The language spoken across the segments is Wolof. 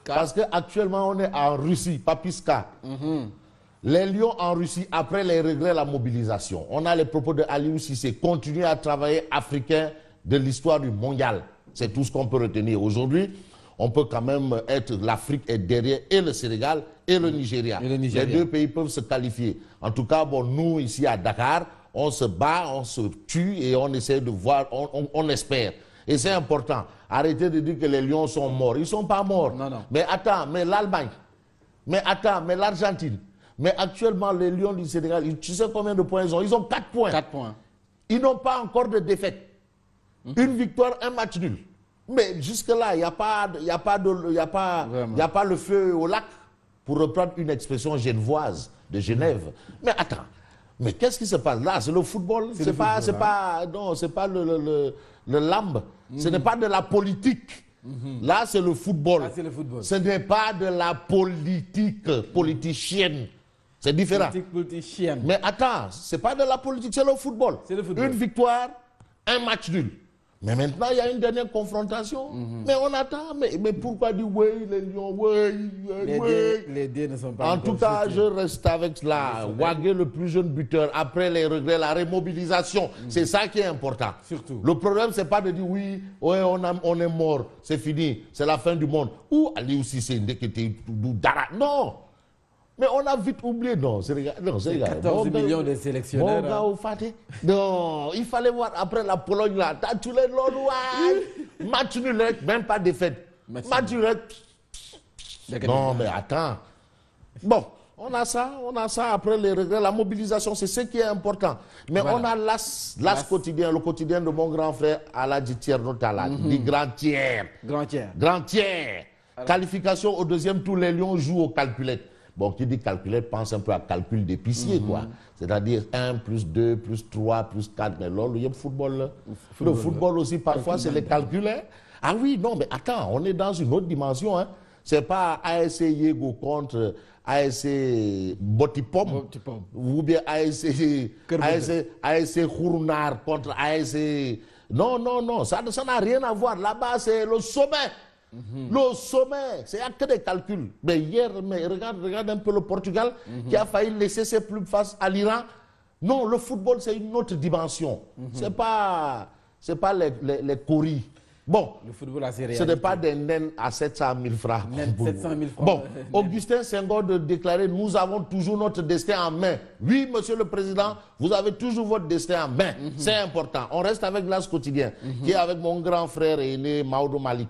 Parce qu'actuellement, on est en Russie, Papiska. Les Lions en Russie, après les regrets, la mobilisation. On a les propos de Aliou Cissé. Continuer à travailler africain de l'histoire du mondial. C'est tout ce qu'on peut retenir. Aujourd'hui, on peut quand même être... L'Afrique est derrière et le Sénégal et le Nigeria. Les deux pays peuvent se qualifier. En tout cas, bon, nous, ici à Dakar, on se bat, on se tue et on essaie de voir, on espère. Et c'est important. Arrêtez de dire que les Lions sont morts. Ils ne sont pas morts. Non, non. Mais attends, mais l'Allemagne, mais attends, mais l'Argentine, mais actuellement les Lions du Sénégal, tu sais combien de points ils ont? Ils ont 4 points. 4 points. Ils n'ont pas encore de défaite. Une victoire, un match nul. Mais jusque-là, il n'y a pas le feu au lac, pour reprendre une expression genevoise de Genève. Mais attends, mais qu'est-ce qui se passe là? C'est le football. C'est pas le lambe. Ce n'est pas de la politique. Là, c'est le football. Là, c'est le football. Ce n'est pas de la politique politicienne. C'est différent. Politicienne. Mais attends, c'est pas de la politique, c'est le football. C'est le football. Une victoire, un match nul. Mais maintenant, il y a une dernière confrontation. Mais on attend. Mais pourquoi dire oui, les Lions, oui, les dés ne sont pas. En tout cas, je reste avec la Wagué, le plus jeune buteur, après les regrets, la remobilisation. C'est ça qui est important. Surtout. Le problème, c'est pas de dire oui, ouais, on est mort, c'est fini, c'est la fin du monde. Ou Aliou Cissé, non. Mais on a vite oublié, non, c'est 14 millions de sélectionneurs. Non, il fallait voir après la Pologne là. Tous les match nul, même pas défaite. Match nul. Non, mais attends. Bon, on a ça après les regrets, la mobilisation, c'est ce qui est important. Mais voilà. On a l'As quotidien, le quotidien de mon grand frère Aladji Thierno Talla, dit Grand Tiers. Qualification au deuxième tour, les Lions jouent aux calculettes. Bon, qui dit calculette pense un peu à calcul d'épicier, quoi. C'est-à-dire 1 plus 2 plus 3 plus 4. Mais là, le football, le football aussi, parfois, c'est les calculs. Hein? Ah oui, non, mais attends, on est dans une autre dimension. Hein? C'est pas ASC Yego contre ASC Botipom ou bien ASC Khourounar contre ASC... Non, ça n'a rien à voir. Là-bas, c'est le sommet. Le sommet, c'est que des calculs. Mais hier, regarde un peu le Portugal qui a failli laisser ses plumes face à l'Iran. Non, le football, c'est une autre dimension. C'est pas les coris. Bon, le football ce n'est pas des naines à 700 000 francs. 700 000 francs. Bon, Augustin Senghor de déclarer, nous avons toujours notre destin en main. Oui, monsieur le président, vous avez toujours votre destin en main. C'est important. On reste avec l'As quotidien, qui est avec mon grand frère aîné Maodo Malik.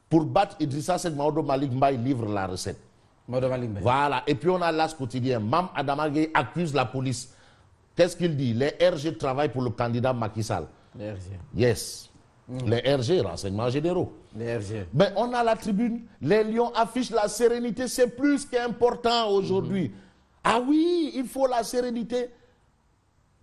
Pour battre Idrissa Seck, Maodo Malik Mbaye livre la recette. Maodo Malik Mbaye. Voilà. Et puis on a l'As quotidien. Mam Adama Gueye accuse la police. Qu'est-ce qu'il dit? Les RG travaillent pour le candidat Macky Sall. Les RG. Yes. Les RG, renseignements généraux. Les RG. Ben, on a la tribune. Les Lions affichent la sérénité. C'est plus qu'important aujourd'hui. Ah oui, il faut la sérénité.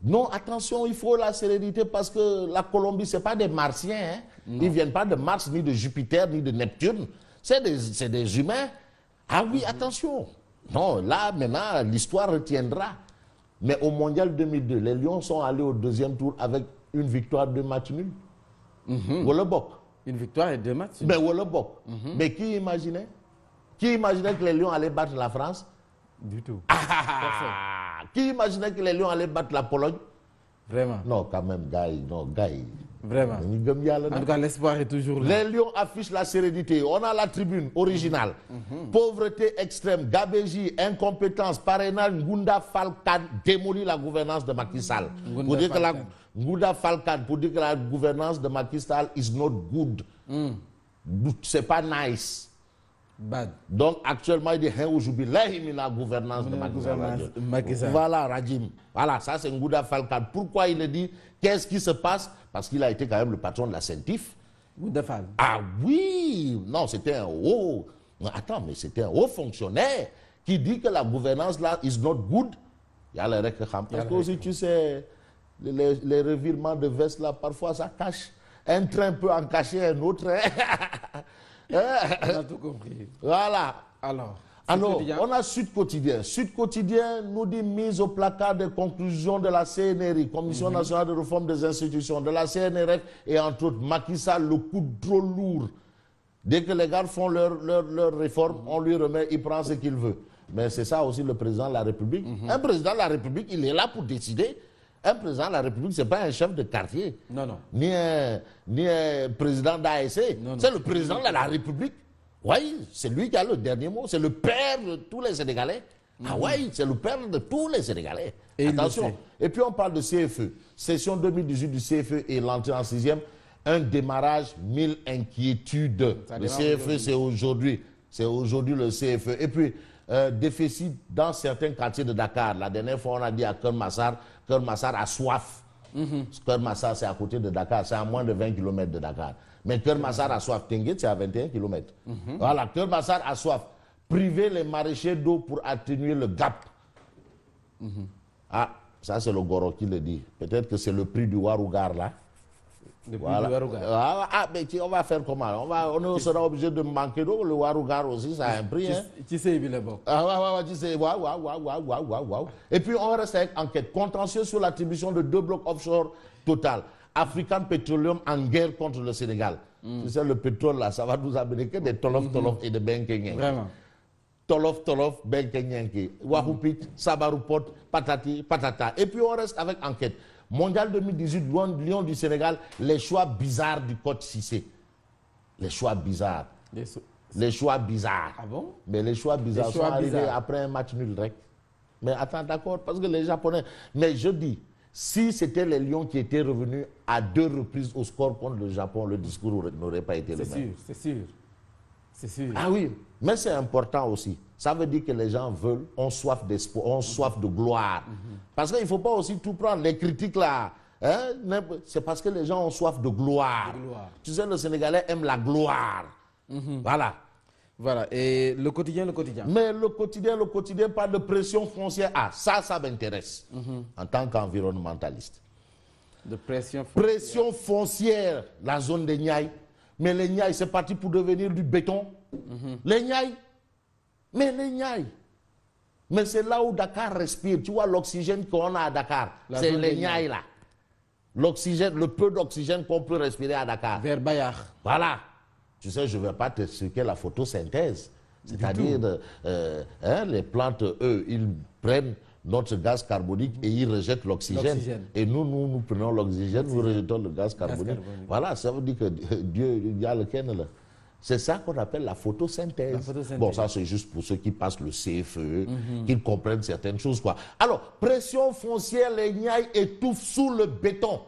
Non, attention, il faut la sérénité parce que la Colombie, ce n'est pas des Martiens. Hein? Ils ne viennent pas de Mars, ni de Jupiter, ni de Neptune. C'est des humains. Ah oui, attention. Non, là, maintenant, l'histoire retiendra. Mais au Mondial 2002, les Lions sont allés au deuxième tour avec une victoire de match nul. Wolobok. Une victoire et 2 matchs. Mais Wolobok. Mais qui imaginait? Qui imaginait que les Lions allaient battre la France? Du tout. Qui imaginait que les Lions allaient battre la Pologne? Vraiment. Non, quand même, gars. Vraiment. En tout cas, l'espoir est toujours là. Les Lions affichent la sérénité. On a la tribune originale. Pauvreté extrême, gabégie, incompétence, parrainage, Ngunda Falkan démolit la gouvernance de Macky Sall. Ngunda Falkan, pour dire que la gouvernance de Macky Sall is not good. C'est pas nice. Bad. Donc actuellement, il dit la gouvernance de Macky Sall. Voilà, Rajim. Voilà, ça c'est Ngouda Falkan. Pourquoi il le dit? Qu'est-ce qui se passe? Parce qu'il a été quand même le patron de la Sentif. Ngouda Fall. Ah oui! Non, c'était un haut... Attends, mais c'était un haut fonctionnaire qui dit que la gouvernance là is not good. Il y a les Rekham. Parce que aussi, tu sais, les revirements de veste là, parfois ça cache. Un train peut en cacher un autre. On a tout compris. Voilà. Alors, on a Sud Quotidien. Sud Quotidien nous dit mise au placard des conclusions de la CNRI, Commission nationale de réforme des institutions, de la CNRF et entre autres Macky Sall, le coup trop lourd. Dès que les gars font leur réforme, on lui remet, il prend ce qu'il veut. Mais c'est ça aussi le président de la République. Un président de la République, il est là pour décider. Un président de la République, ce n'est pas un chef de quartier. Non, non. Ni un président d'ASC. C'est le président de la République. Oui, c'est lui qui a le dernier mot. C'est le père de tous les Sénégalais. Ah oui, c'est le père de tous les Sénégalais. Et attention. Et puis on parle de CFE. Session 2018 du CFE et l'entrée en 6e. Un démarrage, 1000 inquiétudes. Le CFE, c'est aujourd'hui. C'est aujourd'hui le CFE. Et puis, déficit dans certains quartiers de Dakar. La dernière fois, on a dit à Keur Massar a soif. Keur Massar, c'est à côté de Dakar. C'est à moins de 20 km de Dakar. Mais Keur Massar a soif. Tenguet, c'est à 21 km. Voilà, Keur Massar a soif. Priver les maraîchers d'eau pour atténuer le gap. Ah, ça, c'est le Goro qui le dit. Peut-être que c'est le prix du Warougar, là. Voilà. Ah, mais on va faire comment? On sera obligé de manquer d'eau. Le Warougar aussi, ça a un prix. Tu sais, il est bon. Ah, tu sais, waouh. Et puis, on reste avec enquête. Contentieux sur l'attribution de 2 blocs offshore Total. African Petroleum en guerre contre le Sénégal. Tu sais, le pétrole, là, ça va nous amener que des tolof et des benkenyen. Vraiment. Tolof, benkenyenki. Wahupit, Sabarupot, patati, patata. Et puis, on reste avec enquête. Mondial 2018, Lion du Sénégal, les choix bizarres du coach Cissé. Les choix bizarres. Les choix bizarres. Ah bon? Mais les choix bizarres sont arrivés après un match nul direct. Mais attends, d'accord, parce que les Japonais... Mais je dis, si c'était les Lions qui étaient revenus à 2 reprises au score contre le Japon, le discours n'aurait pas été le même. C'est sûr. Ah oui, mais c'est important aussi. Ça veut dire que les gens ont soif d'espoir, ont soif de gloire. Parce qu'il ne faut pas aussi tout prendre. Les critiques là, hein, c'est parce que les gens ont soif de gloire. Tu sais, le Sénégalais aime la gloire. Voilà. Voilà. Et le quotidien. Mais le quotidien, pas de pression foncière. Ah, ça m'intéresse. En tant qu'environnementaliste. De pression foncière. Pression foncière, la zone des Niayes. Mais les Niayes, c'est parti pour devenir du béton. Les Niayes. Mais les Niayes. Mais c'est là où Dakar respire. Tu vois l'oxygène qu'on a à Dakar. C'est les Niayes là. L'oxygène, le peu d'oxygène qu'on peut respirer à Dakar. Vers Bayard. Voilà. Tu sais, je ne vais pas t'expliquer la photosynthèse. C'est-à-dire, les plantes, eux, ils prennent notre gaz carbonique et ils rejettent l'oxygène. Et nous prenons l'oxygène, nous rejetons le gaz carbonique. Voilà, ça veut dire que Dieu, il y a le Ken là. C'est ça qu'on appelle la photosynthèse. Bon, ça c'est juste pour ceux qui passent le CFE, qui comprennent certaines choses, quoi. Alors, pression foncière, les Niayes étouffent sous le béton.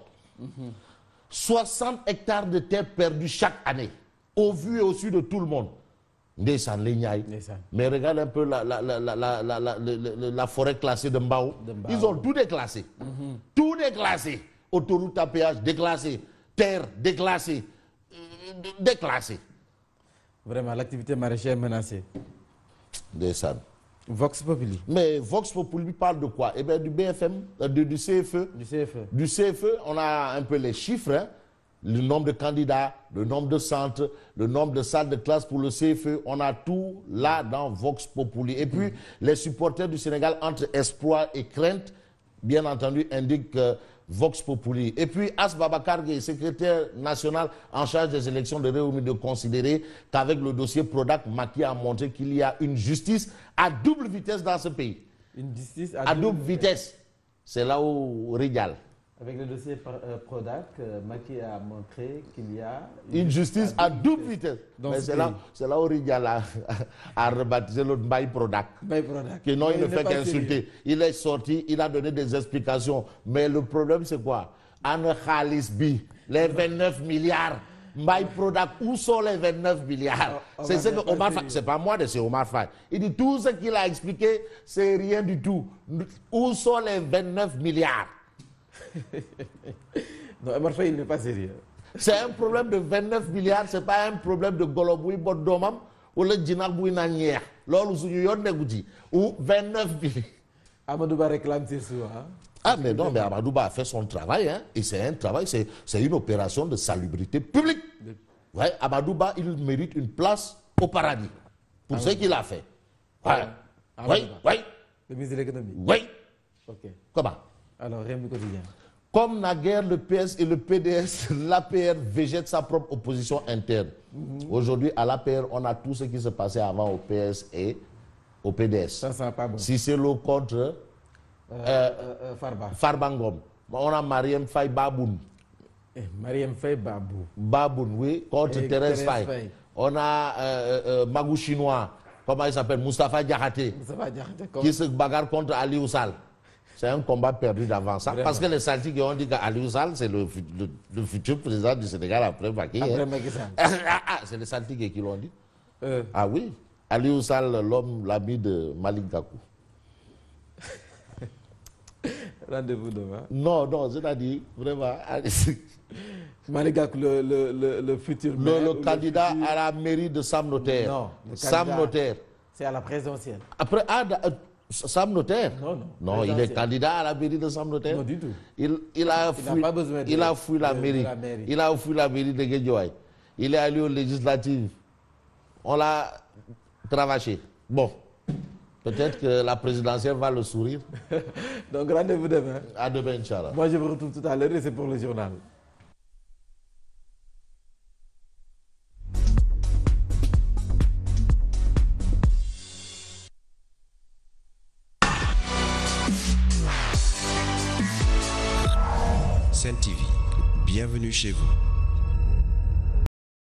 60 hectares de terre perdus chaque année, au vu et au su de tout le monde. Descend les Niayes. Mais regarde un peu la forêt classée de Mbao. Ils ont tout déclassé. Tout déclassé. Autoroute à péage déclassée. Terre déclassée. Déclassée. Vraiment, l'activité maraîchère est menacée. Descend. Vox Populi. Mais Vox Populi parle de quoi? Eh bien, du BFM, du CFE. Du CFE, on a un peu les chiffres, hein? Le nombre de candidats, le nombre de centres, le nombre de salles de classe pour le CFE, on a tout là dans Vox Populi. Et puis, les supporters du Sénégal, entre espoir et crainte, bien entendu, indiquent Vox Populi. Et puis, As Babakar Gueye, secrétaire national en charge des élections de Réumi, de considérer qu'avec le dossier Prodac, Macky a montré qu'il y a une justice à double vitesse dans ce pays. Une justice à double vitesse. C'est là où Rigal. Avec le dossier Prodac, Macky a montré qu'il y a une justice à double vitesse. Mais c'est là où Rigal a rebaptisé l'autre Mbaye Prodac. Que non, il ne fait qu'insulter. Il est sorti, il a donné des explications. Mais le problème, c'est quoi? Anne Khalisbi, les 29 milliards. Mbaye Prodac, où sont les 29 milliards? C'est ce que Omar Faye, c'est pas moi, c'est Omar Faye. Il dit tout ce qu'il a expliqué, c'est rien du tout. Où sont les 29 milliards? Non, Omar Faye, il n'est pas sérieux. C'est un problème de 29 milliards, c'est pas un problème de Goloboui Bodomam ou le Djinabouy Nanier. Lors où 29 milliards. Amadouba réclame ses sous. Hein? Ah, mais non, mais Amadouba a fait son travail, hein, et c'est un travail, c'est une opération de salubrité publique. Ouais, Amadouba, il mérite une place au paradis pour ce qu'il a fait. Ouais. Oui. Le ministre de l'économie. Oui. Ok. Comment? Alors, Rémi Quotidien. Comme naguère le PS et le PDS, l'APR végète sa propre opposition interne. Aujourd'hui, à l'APR, on a tout ce qui se passait avant au PS et au PDS. Ça sent pas bon. Cicelo contre Farbangom. On a Mariam Faye Baboun. Mariam Faye Babou. Baboun, oui, contre Et Thérèse Thérèse Faye. Faye. On a Magou Chinois, comment il s'appelle, Moustapha Diakhaté, Ça va dire qui se bagarre contre Ali Oussal. C'est un combat perdu d'avance. Hein, parce que les Saltigues ont dit qu'Ali Oussal, c'est le futur président du Sénégal après Macky. après Macky Sall. C'est les Saltigues qui l'ont dit. Euh, Ah oui, Ali Oussal, l'homme, l'ami de Malik Gakou. Rendez-vous demain. Non, non, c'est-à-dire, vraiment, Malick Gakou, le futur maire. le ou candidat futur- à la mairie de Sam Notaire. Non, le Sam candidat- Notaire. C'est à la présidentielle. Après, Sam Notaire. Non, non. Non, il est Présidentielle. candidat à la mairie de Sam Notaire. Non, du tout. Il a fui, pas besoin de- il a fui la de mairie. la mairie. Il a fui la mairie de Guédiawaye. Il est allé aux législatives. On l'a cravaché. Bon, peut-être que la présidentielle va le sourire. Donc rendez-vous demain. À demain, Inch'Allah. Moi, je vous retrouve tout à l'heure et c'est pour le journal. Sen TV, bienvenue chez vous.